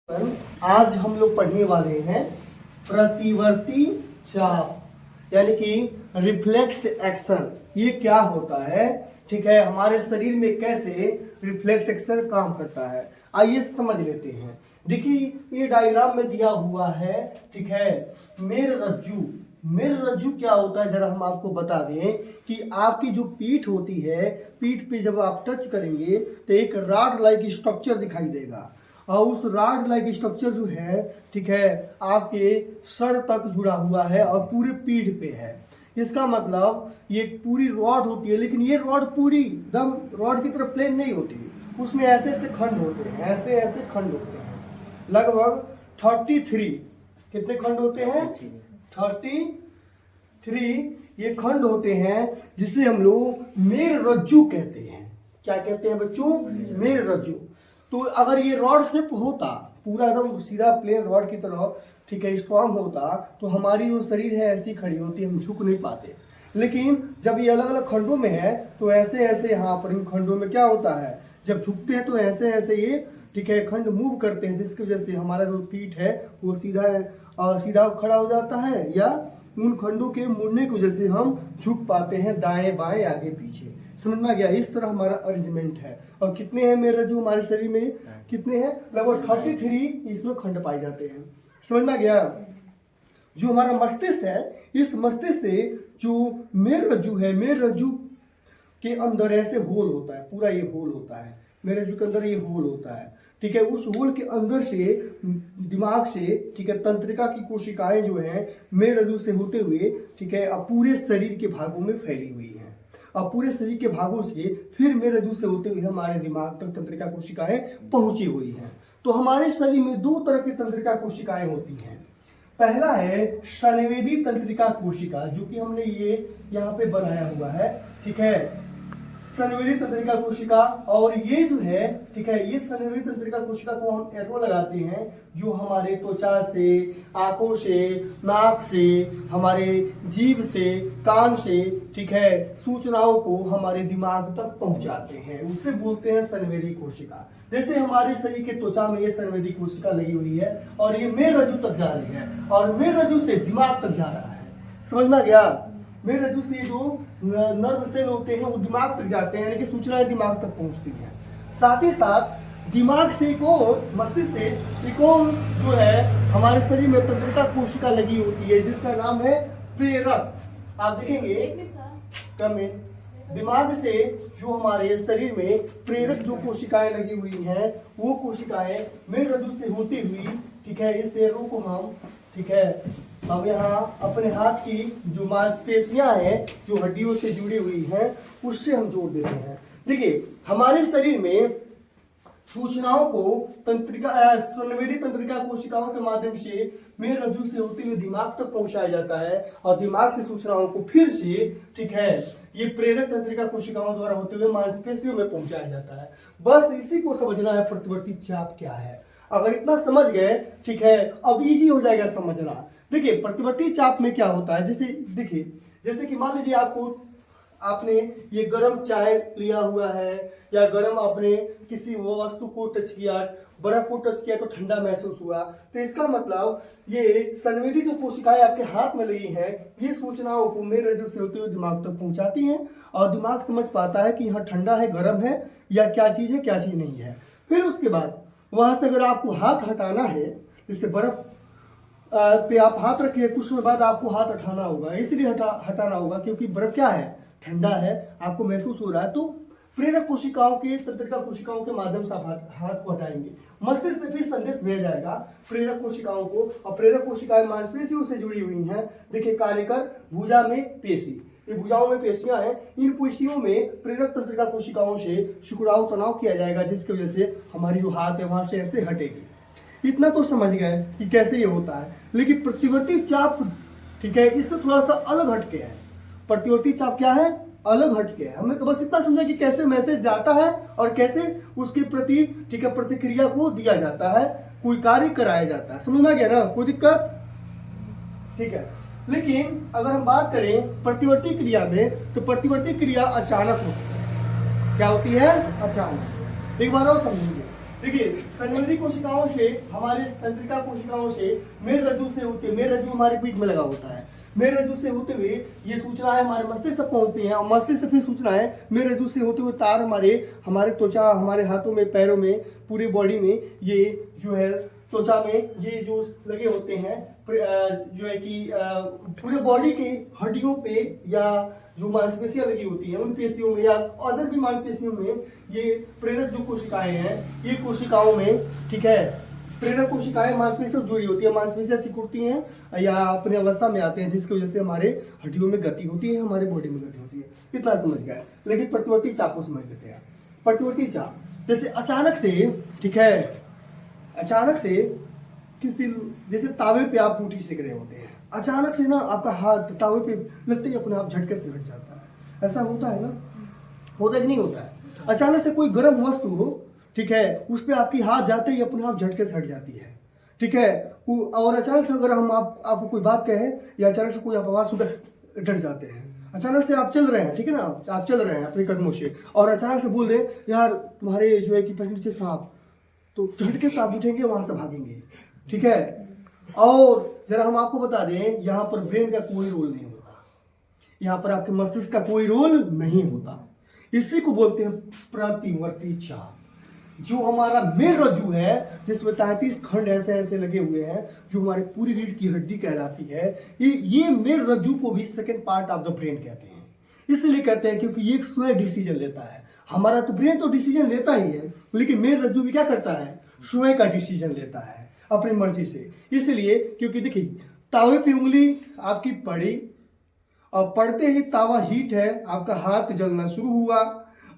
आज हम लोग पढ़ने वाले हैं प्रतिवर्ती चाप यानी कि रिफ्लेक्स एक्शन। ये क्या होता है, ठीक है, हमारे शरीर में कैसे रिफ्लेक्स एक्शन काम करता है, आइए समझ लेते हैं। देखिए ये डायग्राम में दिया हुआ है, ठीक है, मेरुरज्जु। मेरुरज्जु क्या होता है, जरा हम आपको बता दें कि आपकी जो पीठ होती है, पीठ पे जब आप टच करेंगे तो एक रॉड लाइक स्ट्रक्चर दिखाई देगा और उस रॉड लाइक स्ट्रक्चर जो है, ठीक है, आपके सर तक जुड़ा हुआ है और पूरे पीठ पे है। इसका मतलब ये पूरी रॉड होती है, लेकिन ये रॉड पूरी दम रॉड की तरफ प्लेन नहीं होती, उसमें ऐसे ऐसे खंड होते हैं, ऐसे ऐसे खंड होते हैं। लगभग 33 कितने खंड होते हैं, 33 ये खंड होते हैं, जिसे हम लोग मेरुरज्जु कहते हैं। क्या कहते हैं बच्चों, मेरुरज्जु। तो अगर ये रॉड शेप होता, पूरा एकदम सीधा प्लेन रॉड की तरह, ठीक है, स्ट्रॉन्ग होता, तो हमारी जो शरीर है ऐसी खड़ी होती, हम झुक नहीं पाते। लेकिन जब ये अलग अलग खंडों में है तो ऐसे ऐसे यहाँ पर इन खंडों में क्या होता है, जब झुकते हैं तो ऐसे ऐसे ये, ठीक है, खंड मूव करते हैं, जिसकी वजह से हमारा जो पीठ है वो सीधा खड़ा हो जाता है, या उन खंडों के मुड़ने की वजह से हम झुक पाते हैं दाएं बाएं आगे पीछे। समझ में आ गया, इस तरह हमारा अरेंजमेंट है। और कितने हैं मेरुरज्जु हमारे शरीर में, कितने हैं, लगभग 33 इसमें खंड पाए जाते हैं। समझ में आ गया। जो हमारा मस्तिष्क है, इस मस्तिष्क से जो मेरुरज्जु है, मेरुरज्जु के अंदर ऐसे होल होता है, पूरा ये होल होता है, मेरुरज्जु के अंदर ये होल होता है, ठीक है। उस होल के अंदर से दिमाग से, ठीक है, तंत्रिका की कोशिकाएं जो है मेरुरज्जु से होते हुए, ठीक है, अब पूरे शरीर के भागों में फैली हुई है। अब पूरे शरीर के भागों से फिर मेरुरज्जु से होते हुए हमारे दिमाग तक तंत्रिका कोशिकाएं पहुंची हुई हैं। तो हमारे शरीर में दो तरह की तंत्रिका कोशिकाएं होती हैं। पहला है संवेदी तंत्रिका कोशिका, जो कि हमने ये यहाँ पे बनाया हुआ है, ठीक है, संवेदी तंत्रिका कोशिका। और ये जो है, ठीक है, ये संवेदी तंत्रिका कोशिका को हम एरो लगाते हैं, जो हमारे त्वचा से, आंखों से, नाक से, हमारे जीभ से, कान से, ठीक है, सूचनाओं को हमारे दिमाग तक पहुंचाते हैं, उसे बोलते हैं संवेदी कोशिका। जैसे हमारे शरीर के त्वचा में ये संवेदी कोशिका लगी हुई है और ये मेरुरज्जु तक जा रही है और मेरुरज्जु से दिमाग तक जा रहा है। समझ में आ गया। मेरुरज्जु से जो नर्व सेल होते हैं वो दिमाग तक जाते हैं, यानी कि सूचनाएं दिमाग तक पहुंचती हैं। साथ ही साथ दिमाग से एक और, मस्तिष्क से एक और जो है हमारे शरीर में तंत्रिका कोशिका लगी होती है, जिसका नाम है प्रेरक। आप देखेंगे क्रम में दिमाग से जो हमारे शरीर में प्रेरक जो कोशिकाएं लगी हुई हैं, वो कोशिकाएं मेरुरज्जु से होती हुई, ठीक है, इस एरो को हम, ठीक है, अब यहाँ अपने हाथ की जो मांसपेशियां हैं, जो हड्डियों से जुड़ी हुई हैं, उससे हम जोड़ देते हैं। देखिए हमारे शरीर में सूचनाओं को संवेदी तंत्रिका कोशिकाओं के माध्यम से मेरुरज्जु से होते हुए दिमाग तक पहुंचाया जाता है और दिमाग से सूचनाओं को फिर से, ठीक है, ये प्रेरक तंत्रिका कोशिकाओं द्वारा होते हुए मांसपेशियों में पहुंचाया जाता है। बस इसी को समझना है प्रतिवर्ती चाप क्या है। अगर इतना समझ गए, ठीक है, अब इजी हो जाएगा समझना। देखिए प्रतिवर्ती चाप में क्या होता है, जैसे देखिए, जैसे कि मान लीजिए आपने ये गर्म चाय लिया हुआ है, या गर्म आपने किसी वस्तु को टच किया, बर्फ को टच किया तो ठंडा महसूस हुआ, तो इसका मतलब ये संवेदी जो कोशिकाएं आपके हाथ में लगी हैं, ये सूचनाओं को मेरुरज्जु से होते हुए दिमाग तक पहुंचाती हैं और दिमाग समझ पाता है कि यहाँ ठंडा है, गर्म है, या क्या चीज़ है, क्या चीज़ नहीं है। फिर उसके बाद वहां से अगर आपको हाथ हटाना है, जैसे बर्फ पे आप हाथ रखिए, कुछ समय बाद आपको हाथ हटाना होगा, इसलिए हटाना होगा क्योंकि बर्फ क्या है, ठंडा है, आपको महसूस हो रहा है। तो प्रेरक कोशिकाओं के, तंत्रिका कोशिकाओं के माध्यम से आप हाथ को हटाएंगे। मस्तिष्क से फिर संदेश भेजा जाएगा प्रेरक कोशिकाओं को, और प्रेरक कोशिकाएं मांसपेशियों से जुड़ी हुई हैं। देखिए कार्यकर भुजा में पेशी, ये भुजाओं में पेशियां हैं, इन पेशियों में प्रेरक तंत्रिका कोशिकाओं से सिकुड़ाव तनाव किया जाएगा, जिसकी वजह से हमारी जो हाथ है वहां से ऐसे हटेगी। इतना तो समझ गए कि कैसे ये होता है। लेकिन प्रतिवर्ती चाप, ठीक है, इससे थोड़ा सा अलग हटके है। प्रतिवर्ती चाप क्या है, अलग हटके है। हमने तो बस इतना समझा कि कैसे मैसेज जाता है और कैसे उसके प्रति, ठीक है, प्रतिक्रिया को दिया जाता है, कोई कार्य कराया जाता है। समझ में आ गया ना, कोई दिक्कत, ठीक है। लेकिन अगर हम बात करें प्रतिवर्ती क्रिया में, तो प्रतिवर्ती क्रिया अचानक होती है। क्या होती है, अचानक। एक बार और समझेंगे, देखिए संवेदी कोशिकाओं से, हमारे तंत्रिका कोशिकाओं से मेर रज्जु से होते, मेर रज्जु हमारे पीठ में लगा होता है, मेर रज्जु से होते हुए ये सूचनाएं हमारे मस्तिष्क तक पहुंचती हैं और मस्तिष्क से फिर सूचनाएं मेर रज्जु से होते हुए तार हमारे त्वचा, हमारे हाथों में, पैरों में, पूरी बॉडी में, ये जो है त्वचा में ये जो लगे होते हैं, जो है कि पूरे बॉडी के हड्डियों पे या जो मांसपेशियां लगी होती हैं उन पेशियों में या अदर भी मांसपेशियों में ये प्रेरक जो कोशिकाएं हैं, ये कोशिकाओं में, ठीक है, प्रेरक कोशिकाएं मांसपेशियों जुड़ी होती है, मांसपेशियां सिकुड़ती हैं या अपनी अवस्था में आते हैं, जिसकी वजह से हमारे हड्डियों में गति होती है, हमारे बॉडी में गति होती है। इतना समझ गए। लेकिन प्रतिवर्ती चाप को समझ लेते हैं। प्रतिवर्ती चाप जैसे अचानक से, ठीक है, अचानक से किसी, जैसे तावे पे आप रोटी सेक रहे होते हैं, अचानक से ना आपका हाथ तावे पे लगते ही अपने आप झटके से हट जाता है। ऐसा होता है ना, होता है कि नहीं होता है? अचानक से कोई गर्म वस्तु हो, ठीक है, उस पर आपकी हाथ जाते ही अपने आप झटके से हट जाती है, ठीक है। और अचानक से अगर हम आपको कोई बात कहें या अचानक से कोई आप आवाज़ सुन डर जाते हैं। अचानक से आप चल रहे हैं, ठीक है ना, आप चल रहे हैं अपने कदमों से और अचानक से बोल दें यार तुम्हारे जो है कि पैर नीचे सांप, तो झटके से आप उठेंगे, वहां से भागेंगे, ठीक है। और जरा हम आपको बता दें, यहाँ पर ब्रेन का कोई रोल नहीं होता, यहाँ पर आपके मस्तिष्क का कोई रोल नहीं होता। इसी को बोलते हैं प्रतिवर्ती चाप। जो हमारा मेर रज्जु है, जिसमें 33 खंड ऐसे ऐसे लगे हुए हैं, जो हमारी पूरी रीढ़ की हड्डी कहलाती है, ये मेर रज्जु को भी second part of the brain कहते हैं। इसलिए कहते हैं क्योंकि ये स्वयं डिसीजन लेता है। हमारा तो ब्रेन तो डिसीजन लेता ही है, लेकिन मेर रज्जु भी क्या करता है, स्वयं का डिसीजन लेता है अपनी मर्जी से। इसलिए क्योंकि देखिए तावे पे उंगली आपकी पड़ी और पड़ते ही तावा हीट है, आपका हाथ जलना शुरू हुआ।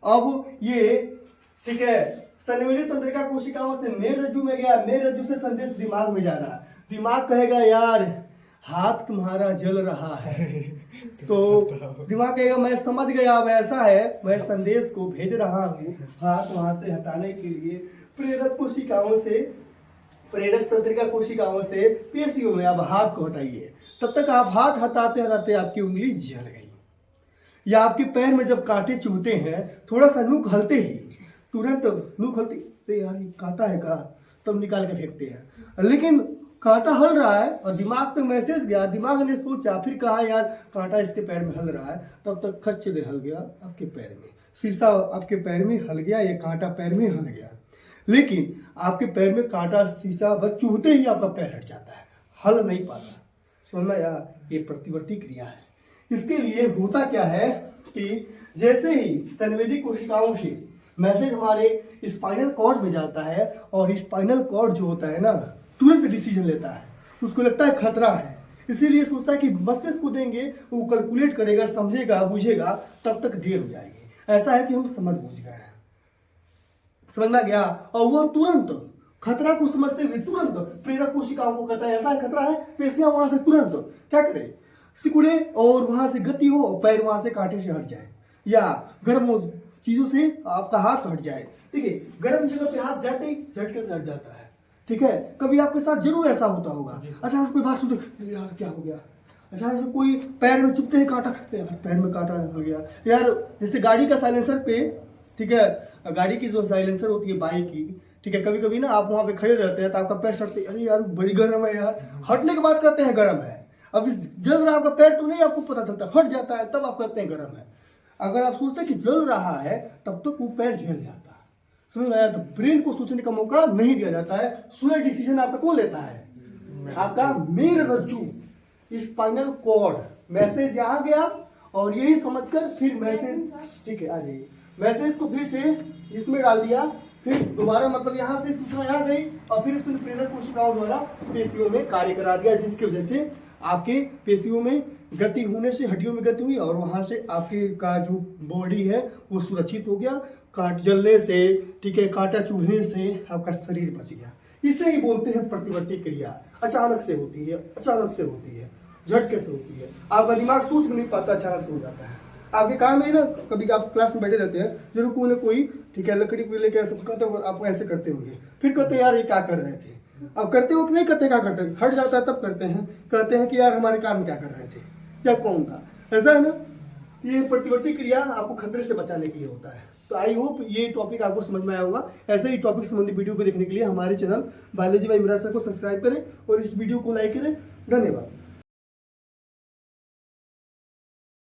अब ये, ठीक है, संवेदी तंत्रिका कोशिकाओं से मेर रज्जु में गया, मेर रज्जु से संदेश दिमाग में जा रहा, दिमाग कहेगा यार हाथ तुम्हारा जल रहा है, तो दिमाग कहेगा मैं समझ गया, अब ऐसा है, मैं संदेश को भेज रहा हूँ हाथ वहां से हटाने के लिए। प्रेरक कोशिकाओं से, प्रेरक तंत्रिका कोशिकाओं से पेशियों में अब हाथ को हटाइए। तब तक आप हाथ हटाते हटाते आपकी उंगली जल गई। या आपके पैर में जब कांटे चुभते हैं, थोड़ा सा नूक हलते ही, तुरंत नूक हलती, अरे यार ये कांटा है का, तब निकाल के फेंकते हैं। लेकिन कांटा हल रहा है और दिमाग पे मैसेज गया, दिमाग ने सोचा, फिर कहा यार कांटा इसके पैर में हल रहा है, तब तक खच्च दे हल गया आपके पैर में, शीशा आपके पैर में हल गया, ये कांटा पैर में हल गया। लेकिन आपके पैर में कांटा शीशा बस चुभते ही आपका पैर हट जाता है, हल नहीं पाता। समझना यार, ये प्रतिवर्ती क्रिया है। इसके लिए होता क्या है कि जैसे ही संवेदी कोशिकाओं से मैसेज हमारे स्पाइनल कॉर्ड में जाता है, और स्पाइनल कॉर्ड जो होता है ना, तुरंत डिसीजन लेता है, उसको लगता है खतरा है, इसीलिए सोचता है कि मस्तिष्क को देंगे, वो कैलकुलेट करेगा, समझेगा, बुझेगा, तब तक देर हो जाएगी। ऐसा है कि हम समझ बूझ गए हैं, समझ में गया, और वह तुरंत खतरा को समझते हुए तुरंत प्रेरक कोशिकाओं को कहता है ऐसा खतरा है, पेशियां वहां से तुरंत क्या करे, सिकुड़े और वहां से गति हो, पैर वहां से कांटे से हट जाए, या गर्म चीजों से आपका हाथ हट जाए। देखिए गर्म जगह पे हाथ जाते ही झटके से हट जाता है, ठीक है। कभी आपके साथ जरूर ऐसा होता होगा, अचानक से कोई बात सुनते यार क्या हो गया, अचानक से कोई पैर में चुभते ही कांटा, पैर में कांटा हो गया यार। जैसे गाड़ी का साइलेंसर पे, ठीक है, गाड़ी की जो साइलेंसर होती है बाइक की, ठीक है, कभी कभी ना आप वहां पे खड़े रहते हैं तो आपका पैर सटते, अरे यार बड़ी गर्म है यार, हटने के बाद कहते हैं गर्म है। अब जल रहा आपका पैर तो नहीं आपको पता चलता, फट जाता है तब आप कहते हैं गर्म है। अगर आप सोचते हैं कि जल रहा है तब तक वो पैर झेल जाता है, समझ में आया। तो ब्रेन को सोचने का मौका नहीं दिया जाता है, स्वयं डिसीजन आपका कौन लेता है, आपका मेर रज्जु, स्पाइनल कॉर्ड। मैसेज यहाँ गया और यही समझकर फिर मैसेज, ठीक है, आ जाइए, मैसेज को फिर से इसमें डाल दिया, फिर दोबारा मतलब यहाँ से सूचना यहाँ गई और फिर उसने प्रेरक कोशिकाओं द्वारा पेशियों में कार्य करा दिया, जिसकी वजह से आपके पेशियों में गति होने से हड्डियों में गति हुई और वहाँ से आपके का जो बॉडी है वो सुरक्षित हो गया, कांट जलने से, ठीक है, कांटा चुभने से आपका शरीर बच गया। इसे ही बोलते हैं प्रतिवर्ती क्रिया। अचानक से होती है, अचानक से होती है, झटके से होती है, आपका दिमाग सोच नहीं पाता, अचानक से हो जाता है। आपके कान में ना, कभी आप क्लास में बैठे रहते हैं, जरूर कोई ना कोई, ठीक है, लकड़ी को लेकर ऐसे करते हो, आप ऐसे करते होंगे, फिर कहते हैं यार ये क्या कर रहे थे, अब करते हो कि नहीं करते, क्या करते हैं, हट जाता है तब करते हैं, कहते हैं कि यार हमारे कान में क्या कर रहे थे, क्या कौन था, ऐसा है ना। ये प्रतिवर्ती क्रिया आपको खतरे से बचाने के लिए होता है। तो आई होप ये टॉपिक आपको समझ में आया होगा। ऐसे ही टॉपिक संबंधी वीडियो को देखने के लिए हमारे channel biology by Miraj sir को सब्सक्राइब करें और इस वीडियो को लाइक करें। धन्यवाद।